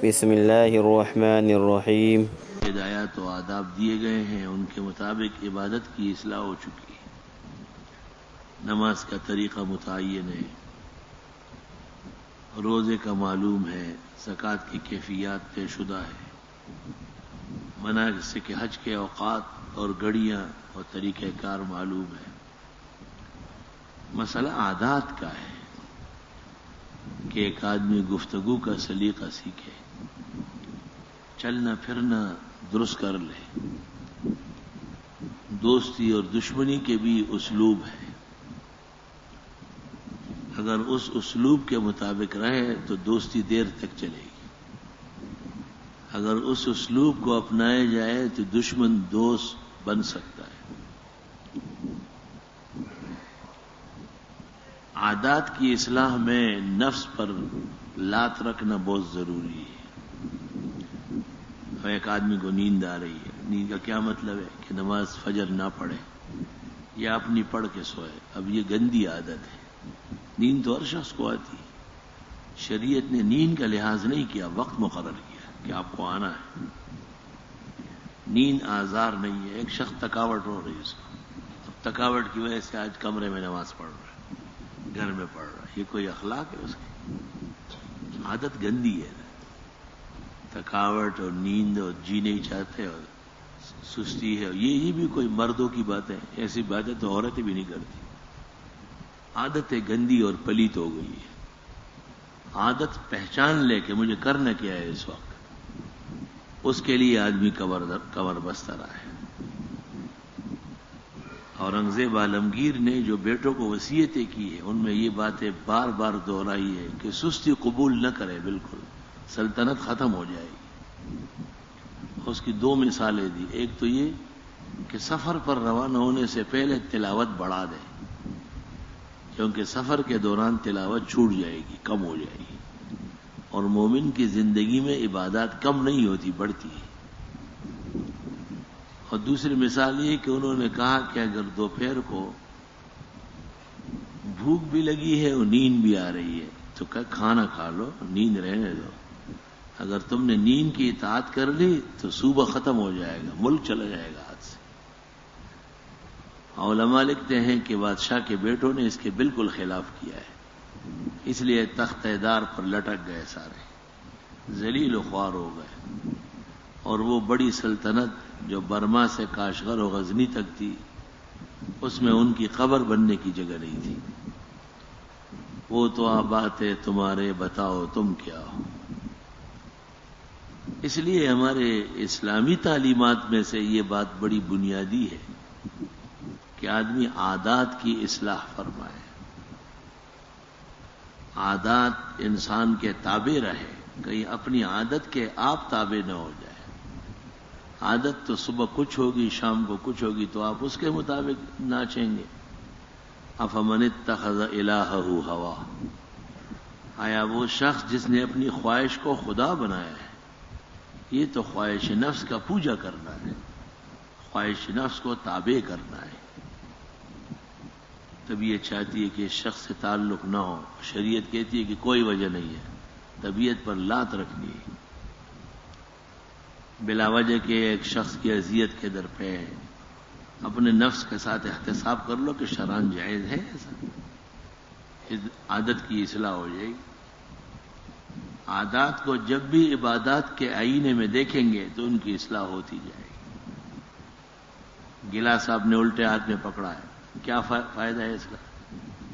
بسم اللہ الرحمن الرحیم۔ ہدایات و آداب دیے گئے ہیں، ان کے مطابق عبادت کی اصلاح ہو چکی ہے۔ نماز کا طریقہ متعین ہے، روزے کا معلوم ہے، زکوٰۃ کی کیفیات طے شدہ ہے، مناسک حج کے اوقات اور گھڑیاں اور طریقہ کار معلوم ہے۔ مسئلہ عادات کا ہے کہ ایک آدمی گفتگو کا سلیقہ سیکھے، چلنا پھرنا درست کر لے، دوستی اور دشمنی کے بھی اسلوب ہے، اگر اس اسلوب کے مطابق رہے تو دوستی دیر تک چلے گی، اگر اس اسلوب کو اپنایا جائے تو دشمن دوست بن سکتا ہے۔ عادات کی اصلاح میں نفس پر لات رکھنا بہت ضروری ہے۔ ایک آدمی کو نیند آ رہی ہے، نیند کا کیا مطلب ہے کہ نماز فجر نہ پڑھے یا اپنی پڑھ کے سوئے، اب یہ گندی عادت ہے۔ نیند تو ہر شخص کو آتی ہے، شریعت نے نیند کا لحاظ نہیں کیا، وقت مقرر کیا کہ آپ کو آنا ہے۔ نیند آزار نہیں ہے، ایک شخص تھکاوٹ ہو رہی ہے اس کو، اب تھکاوٹ کی وجہ سے آج کمرے میں نماز پڑھ رہا ہے، گھر میں پڑھ رہا ہے، یہ کوئی اخلاق ہے اس کی؟ عادت گندی ہے نا، تھکاوٹ اور نیند اور جی نہیں چاہتے اور سستی ہے، یہ بھی کوئی مردوں کی باتیں، ایسی باتیں تو عورتیں بھی نہیں کرتی۔ عادتیں گندی اور پلیت ہو گئی ہے۔ عادت پہچان لے کہ مجھے کرنا کیا ہے اس وقت، اس کے لیے آدمی کمر بستہ رہا ہے۔ اورنگزیب عالمگیر نے جو بیٹوں کو وصیتیں کی ہے، ان میں یہ باتیں بار بار دہرائی ہے کہ سستی قبول نہ کرے، بالکل سلطنت ختم ہو جائے گی۔ اس کی دو مثالیں دی، ایک تو یہ کہ سفر پر روانہ ہونے سے پہلے تلاوت بڑھا دے، کیونکہ سفر کے دوران تلاوت چھوٹ جائے گی، کم ہو جائے گی، اور مومن کی زندگی میں عبادات کم نہیں ہوتی، بڑھتی ہے۔ اور دوسری مثال یہ کہ انہوں نے کہا کہ اگر دوپہر کو بھوک بھی لگی ہے اور نیند بھی آ رہی ہے تو کھانا کھا لو، نیند رہنے دو، اگر تم نے نیند کی اطاعت کر لی تو صبح ختم ہو جائے گا، ملک چلا جائے گا ہاتھ سے۔ علماء لکھتے ہیں کہ بادشاہ کے بیٹوں نے اس کے بالکل خلاف کیا ہے، اس لیے تخت دار پر لٹک گئے، سارے ذلیل و خوار ہو گئے، اور وہ بڑی سلطنت جو برما سے کاشغر و غزنی تک تھی، اس میں ان کی قبر بننے کی جگہ نہیں تھی۔ وہ تو آباد ہے تمہارے، بتاؤ تم کیا ہو۔ اس لیے ہمارے اسلامی تعلیمات میں سے یہ بات بڑی بنیادی ہے کہ آدمی عادات کی اصلاح فرمائے، عادات انسان کے تابع رہے، کہیں اپنی عادت کے آپ تابع نہ ہو جائے۔ عادت تو صبح کچھ ہوگی، شام کو کچھ ہوگی، تو آپ اس کے مطابق ناچیں گے۔ افمن اتخذ الہہ ہوا، آیا وہ شخص جس نے اپنی خواہش کو خدا بنایا ہے؟ یہ تو خواہش نفس کا پوجا کرنا ہے، خواہش نفس کو تابع کرنا ہے۔ طبیعت چاہتی ہے کہ اس شخص سے تعلق نہ ہو، شریعت کہتی ہے کہ کوئی وجہ نہیں ہے، طبیعت پر لات رکھنی ہے، بلا وجہ کہ ایک شخص کی اذیت کے درپے ہے، اپنے نفس کے ساتھ احتساب کر لو کہ شرعاً جائز ہے ایسا، اس عادت کی اصلاح ہو جائے گی۔ عادات کو جب بھی عبادات کے آئینے میں دیکھیں گے تو ان کی اصلاح ہوتی جائے گی۔ گلاس آپ نے الٹے ہاتھ میں پکڑا ہے، کیا فائدہ ہے اس کا؟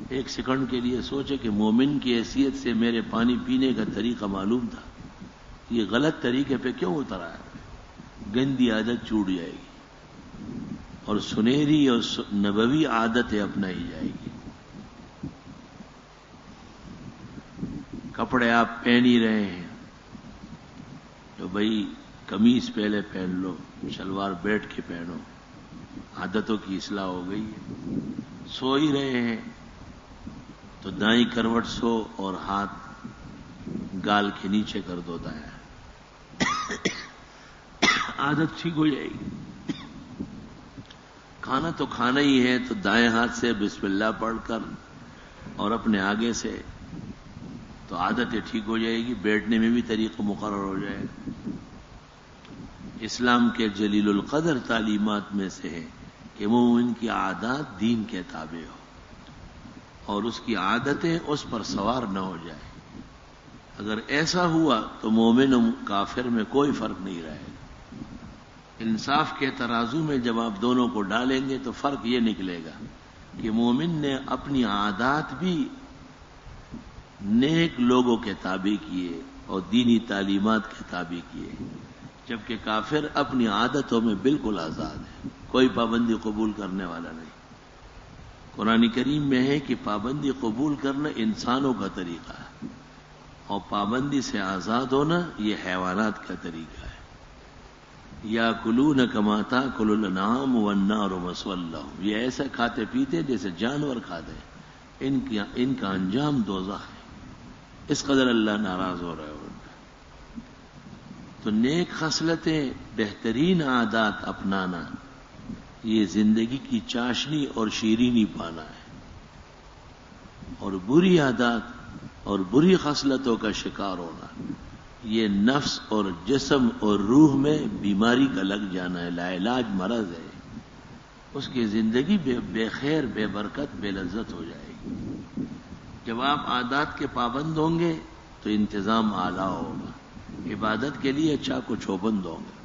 ایک سیکنڈ کے لیے سوچے کہ مومن کی حیثیت سے میرے پانی پینے کا طریقہ معلوم تھا، یہ غلط طریقے پہ کیوں اترا ہے؟ گندی عادت چھوٹ جائے گی اور سنہری اور نبوی عادتیں اپنائی جائے گی۔ کپڑے آپ پہن ہی رہے ہیں تو بھائی قمیص پہلے پہن لو، شلوار بیٹھ کے پہنو، عادتوں کی اصلاح ہو گئی ہے۔ سو ہی رہے ہیں تو دائیں کروٹ سو اور ہاتھ گال کے نیچے کر دو دائیں، عادت ٹھیک ہو جائے گی۔ کھانا تو کھانا ہی ہے تو دائیں ہاتھ سے بسم اللہ پڑھ کر اور اپنے آگے سے تو عادتیں ٹھیک ہو جائے گی، بیٹھنے میں بھی طریقہ مقرر ہو جائے گا۔ اسلام کے جلیل القدر تعلیمات میں سے ہے کہ مومن کی عادات دین کے تابع ہو اور اس کی عادتیں اس پر سوار نہ ہو جائے۔ اگر ایسا ہوا تو مومن و کافر میں کوئی فرق نہیں رہے گا۔ انصاف کے ترازو میں جب آپ دونوں کو ڈالیں گے تو فرق یہ نکلے گا کہ مومن نے اپنی عادات بھی نیک لوگوں کے تابع کیے اور دینی تعلیمات کے تابع کیے، جبکہ کافر اپنی عادتوں میں بالکل آزاد ہے، کوئی پابندی قبول کرنے والا نہیں۔ قرآن کریم میں ہے کہ پابندی قبول کرنا انسانوں کا طریقہ ہے اور پابندی سے آزاد ہونا یہ حیوانات کا طریقہ ہے۔ یاکلون کما تاکل الانعام والنار مثوی لہم، یہ ایسے کھاتے پیتے جیسے جانور کھاتے ہیں، ان کا انجام دوزخ ہے۔ اس قدر اللہ ناراض ہو رہا ہے ان پہ۔ تو نیک خصلتیں، بہترین عادات اپنانا یہ زندگی کی چاشنی اور شیرینی پانا ہے، اور بری عادات اور بری خصلتوں کا شکار ہونا یہ نفس اور جسم اور روح میں بیماری کا لگ جانا ہے، لاعلاج مرض ہے، اس کی زندگی بے خیر، بے برکت، بے لذت ہو جائے گی۔ جب آپ عادات کے پابند ہوں گے تو انتظام اعلیٰ ہوگا، عبادت کے لیے چاق و چوبند ہوں گے۔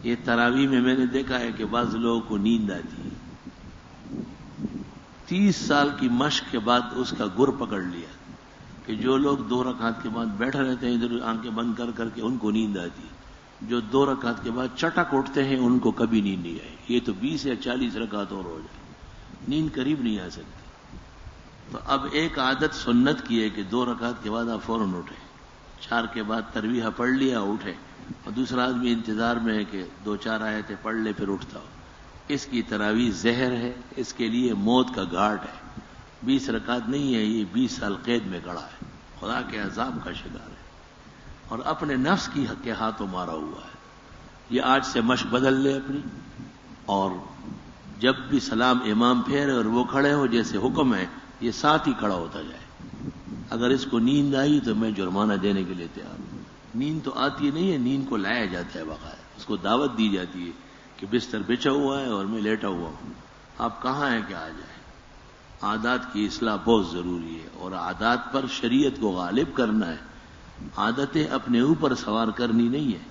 یہ تراویح میں نے دیکھا ہے کہ بعض لوگوں کو نیند آتی ہے، 30 سال کی مشق کے بعد اس کا گر پکڑ لیا کہ جو لوگ 2 رکعت کے بعد بیٹھے رہتے ہیں ادھر آنکھیں بند کر کر کے ان کو نیند آتی ہے، جو 2 رکعت کے بعد چٹک اٹھتے ہیں ان کو کبھی نیند نہیں آئی۔ یہ تو 20 یا 40 رکعت اور ہو جائے، نیند قریب نہیں آ سکتی۔ تو اب ایک عادت سنت کی ہے کہ 2 رکعت کے بعد آپ فوراً اٹھیں، 4 کے بعد ترویح پڑھ لیا اٹھے، اور دوسرا آدمی انتظار میں ہے کہ 2-4 آیتیں پڑھ لے پھر اٹھتا ہو۔ اس کی تراویح زہر ہے، اس کے لیے موت کا گھاٹ ہے۔ 20 رکعت نہیں ہے، یہ 20 سال قید میں گڑا ہے، خدا کے عذاب کا شکار ہے، اور اپنے نفس کی حق کے ہاتھوں مارا ہوا ہے۔ یہ آج سے مشق بدل لے اپنی، اور جب بھی سلام امام پھیرے اور وہ کھڑے ہو جیسے حکم ہے یہ ساتھ ہی کھڑا ہوتا جائے۔ اگر اس کو نیند آئی تو میں جرمانہ دینے کے لیے تیار ہوں۔ نیند تو آتی نہیں ہے، نیند کو لایا جاتا ہے باقاعدہ، اس کو دعوت دی جاتی ہے کہ بستر بچھا ہوا ہے اور میں لیٹا ہوا ہوں، آپ کہاں ہیں کہ آ جائیں۔ عادات کی اصلاح بہت ضروری ہے، اور عادات پر شریعت کو غالب کرنا ہے۔ عادتیں اپنے اوپر سوار کرنی نہیں ہے،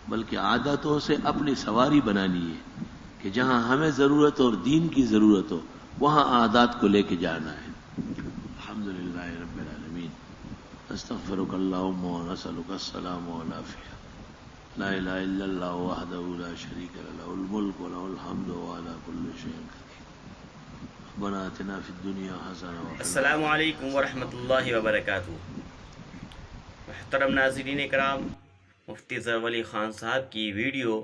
بلکہ عادتوں سے اپنی سواری بنانی ہے کہ جہاں ہمیں ضرورت اور دین کی ضرورت ہو وہاں عادات کو لے کے جانا ہے۔ الحمدللہ رب العالمین، استغفرک اللہم و نسألک السلام والعافیہ، لا الہ الا اللہ وحدہ لا شریک لہ، لہ الملک و لہ الحمد وعلی کل شیء قدیر، ربنا آتنا فی الدنیا حسنہ وفی السلام علیکم ورحمۃ اللہ وبرکاتہ۔ محترم ناظرین کرام، مفتی ظفر علی خان صاحب کی ویڈیو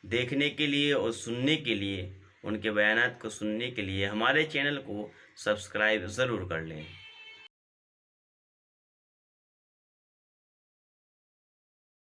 دیکھنے کے لیے اور سننے کے لیے، ان کے بیانات کو سننے کے لیے ہمارے چینل کو سبسکرائب ضرور کر لیں۔